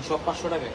সব 500 টাকা।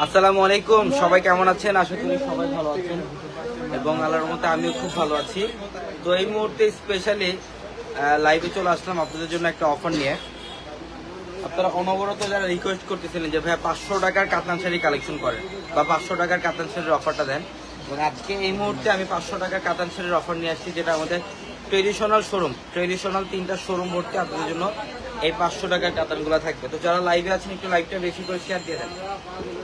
আসসালামু আলাইকুম, সবাই কেমন আছেন? আশা করি সবাই ভালো আছেন এবং আল্লাহর রহমতে আমিও খুব ভালো আছি। তো এই মুহূর্তে স্পেশালি লাইভে চলে আসলাম আপনাদের জন্য একটা অফার নিয়ে। আপনারা অনবরত যারা রিকোয়েস্ট করতেছিলেন যে ভাইয়া 500 টাকার কাতান শাড়ি কালেকশন করেন বা 500 টাকার কাতান শাড়ির অফারটা দেন, এবং আজকে এই মুহূর্তে আমি 500 টাকার কাতান শাড়ির অফার নিয়ে আসছি, যেটা আমাদের ট্রেডিশনাল শোরুম, ট্রেডিশনাল 3টা শোরুম ভর্তি আপনাদের জন্য এই 500 টাকার কাতানগুলো থাকবে। তো যারা লাইভে আছেন একটু লাইভটা বেশি করে শেয়ার দিয়ে দেন,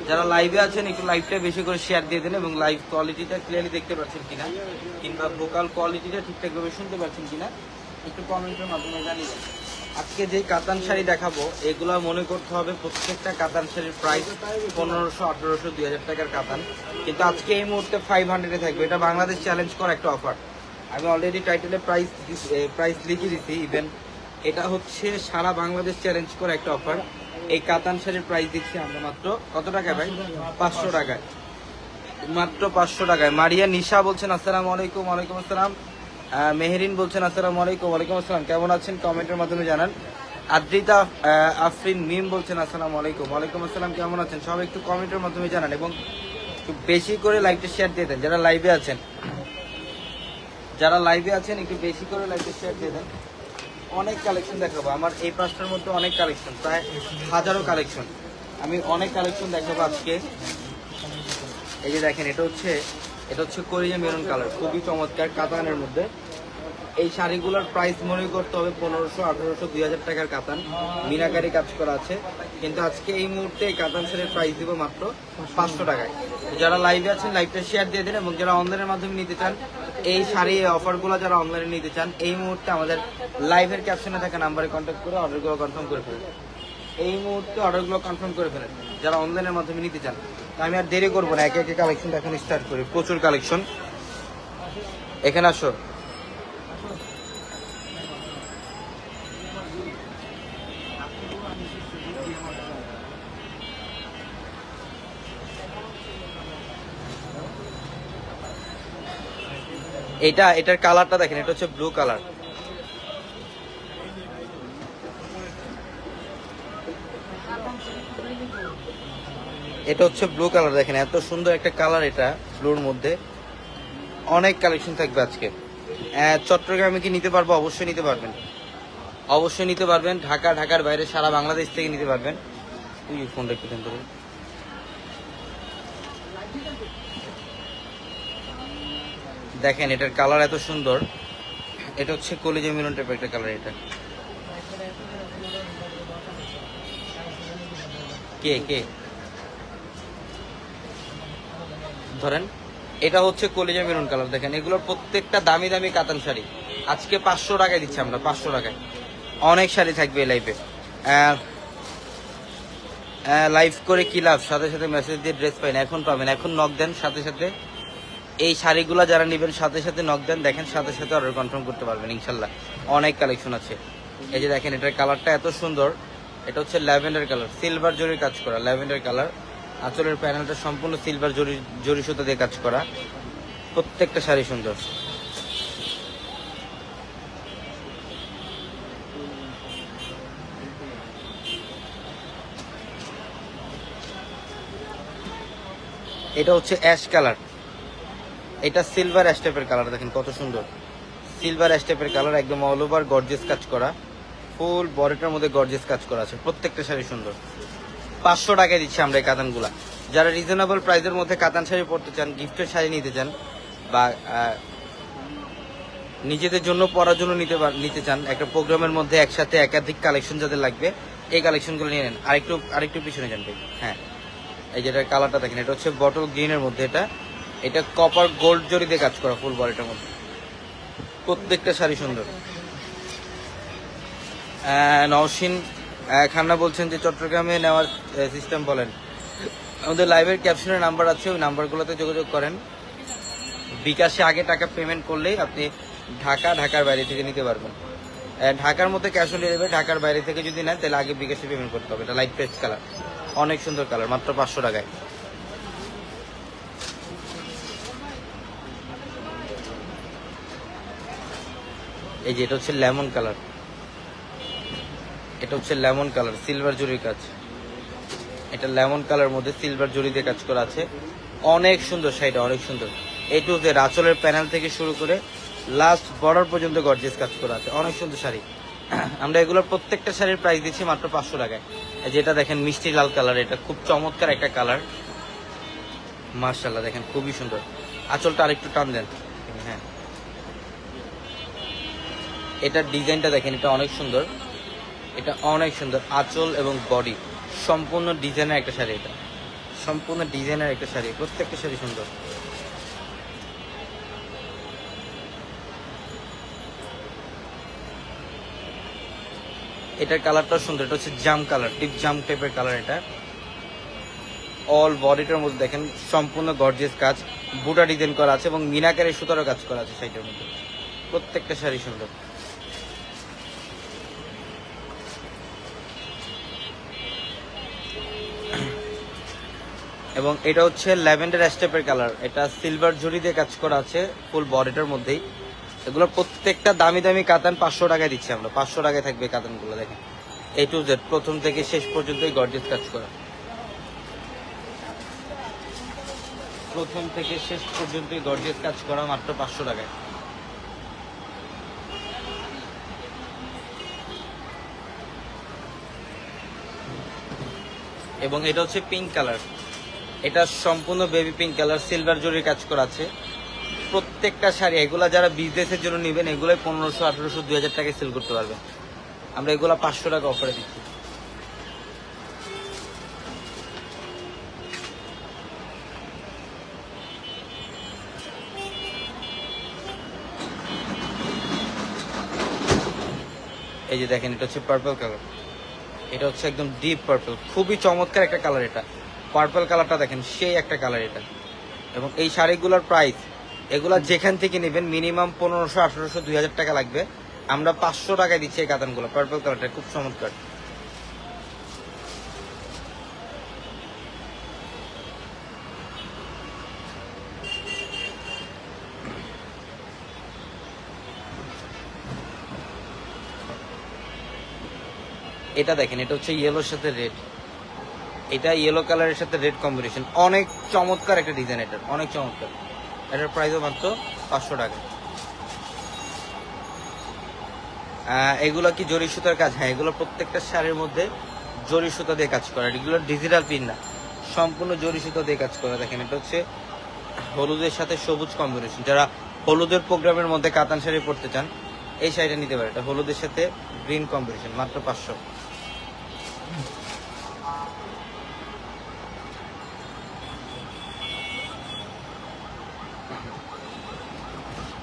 যারা লাইভে আছেন একটু লাইভটা বেশি করে শেয়ার দিয়ে দেন, এবং লাইভ কোয়ালিটিটা ক্লিয়ারলি দেখতে পাচ্ছেন কিনা কিংবা ভোকাল কোয়ালিটিটা ঠিকঠাকভাবে শুনতে পাচ্ছেন কিনা একটু কমেন্টের মাধ্যমে জানিয়ে দেন। আজকে যে কাতান শাড়ি দেখাবো এগুলো মনে করতে হবে প্রত্যেকটা কাতান শাড়ির প্রাইস 1500, 1800, 2000 টাকার কাতান, কিন্তু আজকে এই মুহূর্তে 500-এ থাকবে। এটা বাংলাদেশ চ্যালেঞ্জ করা একটা অফার। আমি অলরেডি টাইটেলে প্রাইস লিখে দিচ্ছি, ইভেন এটা হচ্ছে সারা বাংলাদেশ চ্যালেঞ্জ করা একটা অফার। এই কাতান শাড়ির প্রাইস দিচ্ছি আমরা মাত্র কত টাকায় ভাই? 500 টাকায়, মাত্র 500 টাকায়। মারিয়া নিশা বলছেন আসসালামু আলাইকুম। ওয়ালাইকুম আসসালাম। মেহেরিন বলছেন আসসালামু আলাইকুম। ওয়ালাইকুম আসসালাম। কেমন আছেন কমেন্টের মাধ্যমে জানান। আদ্রিতা আফরিন মিম বলছেন আসসালামু আলাইকুম। ওয়ালাইকুম আসসালাম। কেমন আছেন সবাই একটু কমেন্টের মাধ্যমে জানান এবং একটু বেশি করে লাইভটা শেয়ার দিয়ে দেন। যারা লাইভে আছেন একটু বেশি করে লাইভটা শেয়ার দিয়ে দেন। অনেক কালেকশন দেখাবো, আমার এই পাঁচটার মধ্যে অনেক কালেকশন, প্রায় হাজারো কালেকশন। আমি অনেক কালেকশন দেখাবো আজকে। এই যে দেখেন, এটা হচ্ছে কোরিয়া মেরুন কালার, খুবই চমৎকার কাতানের মধ্যে। এই শাড়িগুলোর প্রাইস মনে করতে হবে 1500, 1800, 2000 টাকার কাতান, মিনাকারি কাজ করা আছে। কিন্তু আজকে এই মুহূর্তে এই কাতান শাড়ির প্রাইস দিব মাত্র 500 টাকায়। যারা লাইভে আছেন লাইভটা শেয়ার দিয়ে দিন, এবং যারা অনলাইনের মাধ্যমে নিতে চান এই শাড়ি, এই অফারগুলো যারা অনলাইনে নিতে চান এই মুহূর্তে আমাদের লাইভের ক্যাপশনে থাকা নাম্বারে কন্ট্যাক্ট করে অর্ডারগুলো কনফার্ম করে ফেলেন। এই মুহূর্তে অর্ডারগুলো কনফার্ম করে ফেলেন যারা অনলাইনের মাধ্যমে নিতে চান। আমি আর দেরি করবো না, একে একে কালেকশন এখন স্টার্ট করি। প্রচুর কালেকশন, এখানে আসো। এটার কালারটা দেখেন, এটা হচ্ছে ব্লু কালার। এটা হচ্ছে ব্লু কালার, দেখেন এত সুন্দর একটা কালার, এটা ব্লুর মধ্যে। অনেক কালেকশন থাকবে আজকে। চট্টগ্রামে কি নিতে পারবো? অবশ্যই নিতে পারবেন, অবশ্যই নিতে পারবেন। ঢাকার বাইরে সারা বাংলাদেশ থেকে নিতে পারবেন। তুই ফোনটা একটু দেন তো। দেখেন এটার কালার এত সুন্দর, এটা হচ্ছে কলিজা মেরুন টাইপের একটা কালার। এটা কে ধরেন এটা হচ্ছে কলিজা মেরুন কালার, দেখেন এগুলোর প্রত্যেকটা দামি দামি কাতান শাড়ি। আজকে 500 টাকায় দিচ্ছি আমরা, 500 টাকায়। অনেক শাড়ি থাকবে এই লাইভে। লাইভ করে কি লাভ, সাথে সাথে মেসেজ দিয়ে ড্রেস পাই না, এখন পাবেন, এখন নক দেন সাথে সাথে। এই শাড়িগুলো যারা নেবেন সাথে সাথে নক দেন, দেখেন সাথে সাথে অর্ডার কনফার্ম করতে পারবেন ইনশাল্লাহ। অনেক কালেকশন আছে। এই যে দেখেন এটার কালারটা এত সুন্দর, এটা হচ্ছে ল্যাভেন্ডার কালার, সিলভার জরির কাজ করা ল্যাভেন্ডার কালার। আঁচলের প্যানেলটা সম্পূর্ণ সিলভার জরি সুতা দিয়ে কাজ করা, প্রত্যেকটা শাড়ি সুন্দর। এটা হচ্ছে অ্যাশ কালার, এটা সিলভার স্টেপের কালার, দেখেন কত সুন্দর সিলভার স্টেপের কালার, একদম অল ওভার গর্জিয়াস কাজ করা, ফুল বডিটার মধ্যে গর্জিয়াস কাজ করা আছে, প্রত্যেকটা শাড়ি সুন্দর। 500 টাকায় দিচ্ছি আমরা এই কাতানগুলা। যারা রিজনেবল প্রাইসের মধ্যে কাতান শাড়ি পরতে চান, গিফটের শাড়ি নিতে চান, বা নিজেদের জন্য পরার জন্য নিতে চান, একটা প্রোগ্রামের মধ্যে একসাথে একাধিক কালেকশন যাদের লাগবে, এই কালেকশনগুলো নিয়ে নেন। আরেকটু পিছনে যান ভাই। হ্যাঁ, এই যেটা কালারটা দেখেন, এটা হচ্ছে বটল গ্রিনের মধ্যে, এটা কপার গোল্ড জরি দিয়ে কাজ করা ফুল বডিটার মধ্যে, প্রত্যেকটা শাড়ি সুন্দর। নওশিন খান্না বলছেন যে চট্টগ্রামে নেওয়ার সিস্টেম বলেন। আমাদের লাইভের ক্যাপশনের নাম্বার আছে, ওই নাম্বারগুলোতে যোগাযোগ করেন। বিকাশে আগে টাকা পেমেন্ট করলেই আপনি ঢাকার বাইরে থেকে নিতে পারবেন। ঢাকার মধ্যে ক্যাশ অন ডেলিভারি, ঢাকার বাইরে থেকে যদি নেন তাহলে আগে বিকাশে পেমেন্ট করতে হবে। এটা লাইট পেস্ট কালার, অনেক সুন্দর কালার, মাত্র 500 টাকায়। এই যে এটা হচ্ছে লেমন কালার, এটা হচ্ছে লেমন কালার, সিলভার জরির কাজ। এটা লেমন কালার মধ্যে সিলভার জরি দিয়ে কাজ করা আছে, অনেক সুন্দর শাড়িটা, অনেক সুন্দর। এই টু জেড আঁচলের প্যানেল থেকে শুরু করে লাস্ট বর্ডার পর্যন্ত গর্জিয়াস কাজ করা আছে, অনেক সুন্দর শাড়ি। আমরা এগুলোর প্রত্যেকটা শাড়ির প্রাইস দিচ্ছি মাত্র 500 টাকায়। যেটা দেখেন মিষ্টি লাল কালার, এটা খুব চমৎকার একটা কালার, মার্শাল্লাহ দেখেন খুবই সুন্দর। আঁচলটা আরেকটু টান দেন। হ্যাঁ, এটার ডিজাইনটা দেখেন, এটা অনেক সুন্দর, এটা অনেক সুন্দর। আঁচল এবং বডি সম্পূর্ণ ডিজাইনের একটা শাড়ি, এটা সম্পূর্ণ ডিজাইনের একটা শাড়ি, প্রত্যেকটা শাড়ি সুন্দর। এটার কালারটাও সুন্দর, এটা হচ্ছে জাম কালার, ডিপ জাম টাইপের কালার। এটা অল বডিটার মধ্যে দেখেন সম্পূর্ণ গর্জিয়াস কাজ, বুটা ডিজাইন করা আছে এবং মিনাকারের সুতারও কাজ করা আছে শাড়িটার মধ্যে, প্রত্যেকটা শাড়ি সুন্দর। এবং এটা হচ্ছে ল্যাভেন্ডার স্টেপের কালার, এটা সিলভার জরি দিয়ে কাজ করা আছে ফুল বডিটার মধ্যেই। এগুলো প্রত্যেকটা দামি দামি কাতান, 500 টাকায় দিচ্ছি আমরা, 500 টাকায় থাকবে কাতানগুলো। দেখেন এ টু জেড প্রথম থেকে শেষ পর্যন্তই গর্জিয়াস কাজ করা, প্রথম থেকে শেষ পর্যন্তই গর্জিয়াস কাজ করা, মাত্র 500 টাকায়। এবং এটা হচ্ছে পিঙ্ক কালার, এটা সম্পূর্ণ বেবি পিঙ্ক কালার, সিলভার জরির কাজ করা আছে, প্রত্যেকটা শাড়ি। এগুলা যারা বিজনেসের জন্য নেবেন, এগুলো 1500, 1800, 2000 টাকায় সেল করতে পারবেন। আমরা এগুলা 500 টাকা অফারে দিচ্ছি। এই যে দেখেন, এটা হচ্ছে পার্পল কালার, এটা হচ্ছে একদম ডিপ পার্পল, খুবই চমৎকার একটা কালার। এটা পার্পল কালারটা দেখেন, সেই একটা কালার এটা। এবং এই শাড়িগুলোর প্রাইস, এগুলা যেখান থেকে নেবেন মিনিমাম 1500, 1800, 2000 টাকা লাগবে। আমরা 500 টাকায় দিচ্ছি এই কাতানগুলো। পার্পল কালারটা খুব চমৎকার। এটা দেখেন, এটা হচ্ছে ইয়েলোর সাথে রেড, এটা ইয়েলো কালারের সাথে রেড কম্বিনেশন, অনেক চমৎকার একটা ডিজাইন, এটার অনেক চমৎকার। এটার প্রাইসও মাত্র 500 টাকা। এগুলো কি জরি সুতার কাজ? হ্যাঁ, এগুলো প্রত্যেকটা শাড়ির মধ্যে জরি সুতা দিয়ে কাজ করা, এগুলো ডিজিটাল পিন না, সম্পূর্ণ জরি সুতা দিয়ে কাজ করা। দেখেন এটা হচ্ছে হলুদের সাথে সবুজ কম্বিনেশন, যারা হলুদের প্রোগ্রামের মধ্যে কাতান শাড়ি পরতে চান এই শাড়িটা নিতে পারে। এটা হলুদের সাথে গ্রিন কম্বিনেশন, মাত্র 500।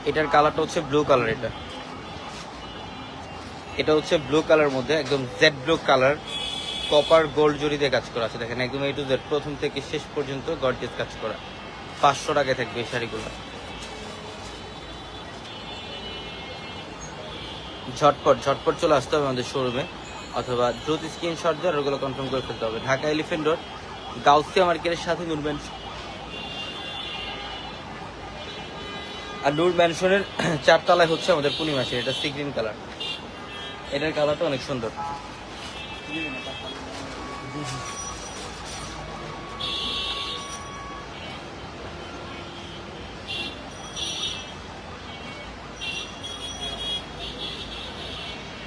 এটার কালারটা হচ্ছে ব্লু কালার। এটা হচ্ছে ব্লু কালার মধ্যে একদম Z blue colour, copper gold জরি দিয়ে কাজ করা আছে। দেখেন একদম A to Z প্রথম থেকে শেষ পর্যন্ত গর্জিয়াস কাজ করা। 500 টাকায় থাকবে এই শাড়িগুলো। ঝটপট চলে আসতে হবে আমাদের শোরুমে, অথবা দ্রুত স্ক্রিনশট দিয়ে ওগুলো কনফার্ম করে ফেলতে হবে। ঢাকা এলিফ্যান্ট রোড, গাউসিয়া মার্কেটের সাথে নূর ম্যানশন, আর নূর ম্যানশনের 4 তলায় হচ্ছে আমাদের পূর্ণিমা শাড়ি। এটা সি গ্রিন কালার, এটার কালারটা অনেক সুন্দর।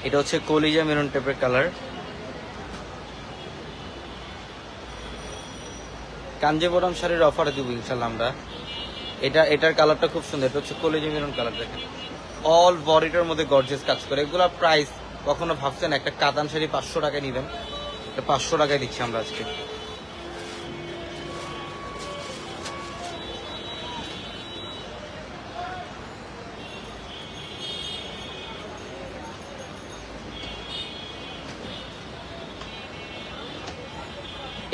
এটা হচ্ছে কলিজা মেরুন টাইপের কালার। কাঞ্জিবরম শাড়ির অফারে দিব ইনশাল্লাহ আমরা। এটার কালারটা খুব সুন্দর। এটা হচ্ছে কলিজা মেরুন কালার। দেখেন অল বডিটার মধ্যে গর্জিয়াস কাজ করে। এগুলা প্রাইস কখনো ভাবছেন একটা কাতান শাড়ি 500 টাকায় নেবেন, এটা 500 টাকায় দিচ্ছি আমরা আজকে।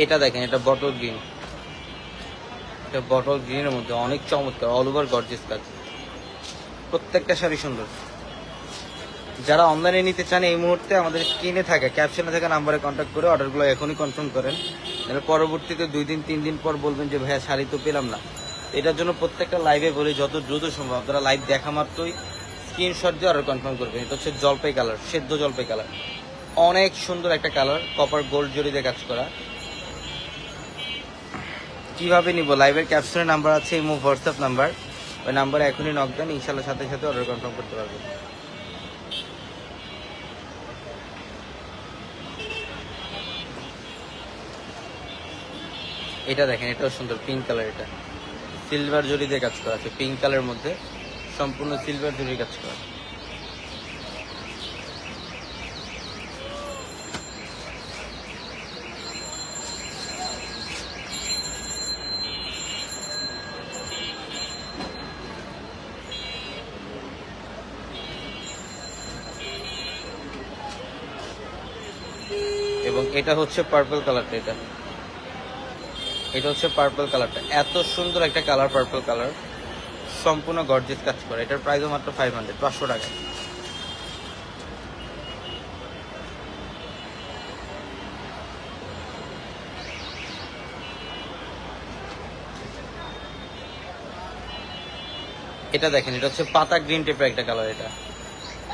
এটা দেখেন, এটা বটল গ্রিন, এটা বটল গ্রিনের মধ্যে অনেক চমৎকার অল ওভার গর্জিয়াস কাজ। প্রত্যেকটা শাড়ি সুন্দর। যারা অনলাইনে নিতে চান এই মুহূর্তে আমাদের স্ক্রিনে থাকা ক্যাপশনে থাকা নাম্বারে কন্ট্যাক্ট করে অর্ডারগুলো এখনই কনফার্ম করেন। এবার পরবর্তীতে 2 দিন 3 দিন পর বলবেন যে ভাইয়া শাড়ি তো পেলাম না। এটার জন্য প্রত্যেকটা লাইভে বলি যত দ্রুত সম্ভব আপনারা লাইভ দেখা মাত্রই স্ক্রিনশট দিয়ে অর্ডার কনফার্ম করবেন। এটা হচ্ছে জলপাই কালার, সেদ্ধ জলপাই কালার, অনেক সুন্দর একটা কালার, কপার গোল্ড জরি দিয়ে কাজ করা। কিভাবে নিব? লাইভের ক্যাপশনে নাম্বার আছে, ইমো হোয়াটসঅ্যাপ নাম্বার, ওই নাম্বারে এখনই নক দেন, ইনশাল্লাহ সাথে সাথে অর্ডার কনফার্ম করতে পারবেন। এটা দেখেন, এটাও সুন্দর পিঙ্ক কালার। এটা সিলভার জরি দিয়ে কাজ করা আছে, পিঙ্ক কালারের মধ্যে সম্পূর্ণ সিলভার জরি কাজ করা। এবং এটা হচ্ছে পার্পল কালারটা। এটা হচ্ছে পার্পল কালারটা, এত সুন্দর একটা কালার, পার্পল কালার সম্পূর্ণ গর্জিয়াস কাজ করে। এটার প্রাইসও মাত্র 500 টাকা। এটা দেখেন, এটা হচ্ছে পাতা গ্রিন টাইপের একটা কালার।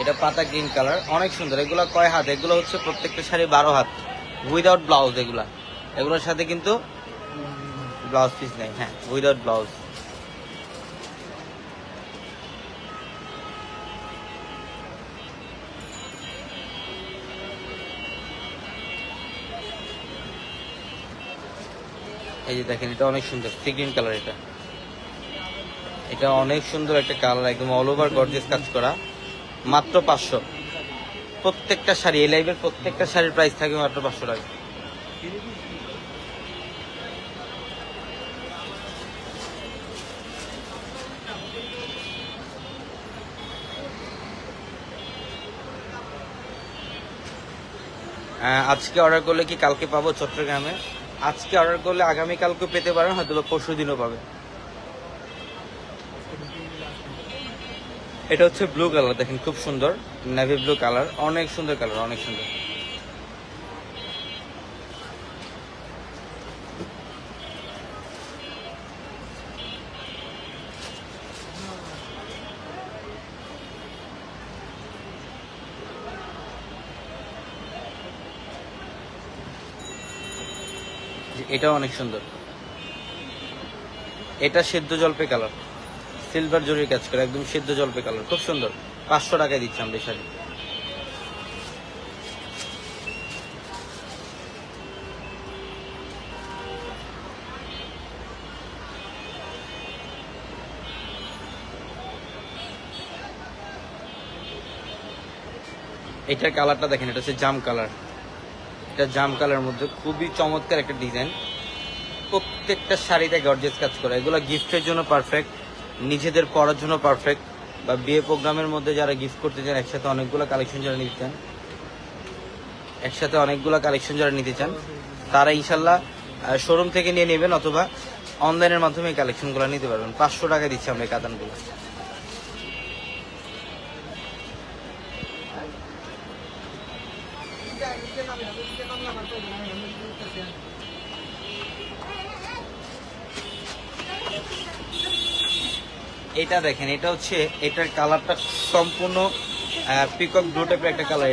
এটা পাতা গ্রিন কালার, অনেক সুন্দর। এগুলো কয় হাত? এগুলো হচ্ছে প্রত্যেকটা শাড়ি 12 হাত উইদাউট ব্লাউজ। এগুলোর সাথে কিন্তু ব্লাউজ পিস নেই। হ্যাঁ, উইদাউট ব্লাউজ। এই যে দেখেন, এটা অনেক সুন্দর সি গ্রিন কালার। এটা অনেক সুন্দর একটা কালার, একদম অল ওভার গর্জিয়াস কাজ করা। মাত্র 500। প্রত্যেকটা শাড়ি, এই লাইভের প্রত্যেকটা শাড়ির প্রাইস থাকবে মাত্র 500 টাকা। আজকে অর্ডার করলে কি কালকে পাবো চট্টগ্রামে? আজকে অর্ডার করলে আগামীকালকে পেতে পারেন, হয়তো পরশু দিনও পাবে। এটা হচ্ছে ব্লু কালার, দেখেন খুব সুন্দর নেভি ব্লু কালার, অনেক সুন্দর কালার, অনেক সুন্দর। এটাও অনেক সুন্দর। এটা সেদ্ধ জলপাই কালার, সিলভার জরির কাজ করে, একদম সেদ্ধ জলপাই কালার, খুব সুন্দর। 500 টাকায় দিচ্ছি আমরা এই শাড়ি। এটার কালারটা দেখেন, এটা হচ্ছে জাম কালার। এটা জাম কালারের মধ্যে খুবই চমৎকার একটা ডিজাইন। প্রত্যেকটা শাড়িতে গর্জিয়াস কাজ করা। এগুলো গিফটের জন্য পারফেক্ট, নিজেদের পরার জন্য পারফেক্ট। বা বিয়ে প্রোগ্রামের মধ্যে যারা গিফট করতে চান, একসাথে অনেকগুলো কালেকশন যারা নিতে চান, যারা নিতে চান তারা ইনশাল্লাহ শোরুম থেকে নিয়ে নেবেন, অথবা অনলাইনের মাধ্যমে এই কালেকশনগুলো নিতে পারবেন। 500 টাকা দিচ্ছি আমরা এই কাতানগুলো। এটা দেখেন, এটা হচ্ছে এটার কালারটা সম্পূর্ণ পিকক ব্লু টাইপের একটা কালার।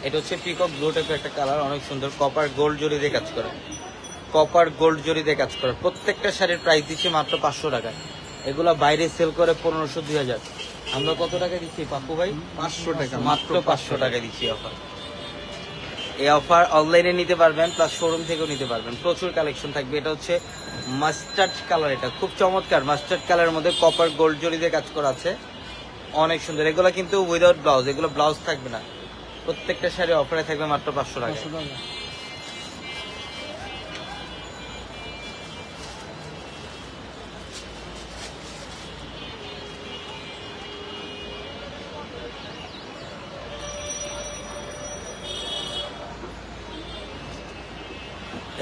এটা হচ্ছে পিকক ব্লু টাইপের একটা কালার, অনেক সুন্দর। কপার গোল্ড জরি দিয়ে কাজ করা, প্রত্যেকটা শাড়ির প্রাইস দিচ্ছি মাত্র 500 টাকা। এগুলা বাইরে সেল করে 1500 2000, আমরা কত টাকা দিচ্ছি পাপ্পু ভাই? 500 টাকা, মাত্র 500 টাকা দিচ্ছি অফার। এই অফার অনলাইনে নিতে পারবেন, প্লাস শোরুম থেকেও নিতে পারবেন। প্রচুর কালেকশন থাকবে। এটা হচ্ছে মাস্টার্ড কালার, এটা খুব চমৎকার মাস্টার্ড কালারের মধ্যে কপার গোল্ড জরি দিয়ে কাজ করা আছে, অনেক সুন্দর। এগুলো কিন্তু উইদাউট ব্লাউজ, এগুলো ব্লাউজ থাকবে না। প্রত্যেকটা শাড়ি অফারে থাকবে মাত্র 500 টাকা।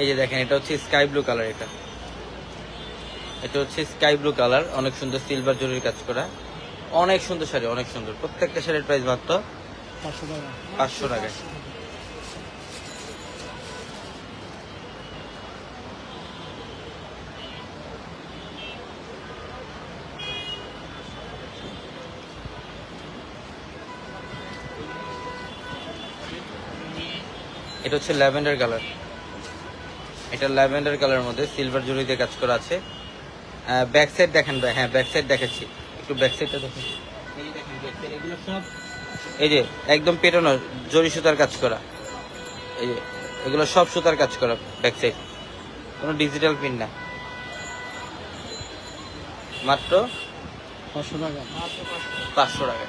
এই যে দেখেন, এটা হচ্ছে স্কাই ব্লু কালার। এটা হচ্ছে স্কাই ব্লু কালার, অনেক সুন্দর সিলভার জরির কাজ করা, অনেক সুন্দর শাড়ি, অনেক সুন্দর। প্রত্যেকটা শাড়ির প্রাইস মাত্র 500 টাকা। এটা হচ্ছে ল্যাভেন্ডার কালার। এটা ল্যাভেন্ডার কালারের মধ্যে সিলভার জরি দিয়ে কাজ করা আছে। ব্যাক সাইড দেখেন ভাই, হ্যাঁ ব্যাক সাইড দেখাচ্ছি, একটু ব্যাক সাইডটা দেখেন। এই যে দেখেন ব্যাক সাইড, এগুলো সব এই যে একদম পেটানো জরি সুতার কাজ করা। এই যে এগুলো সব সুতার কাজ করা ব্যাক সাইড, কোনো ডিজিটাল প্রিন্ট না। মাত্র 500 টাকা।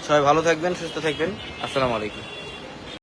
সবাই ভালো থাকবেন, সুস্থ থাকবেন। আসসালামু আলাইকুম।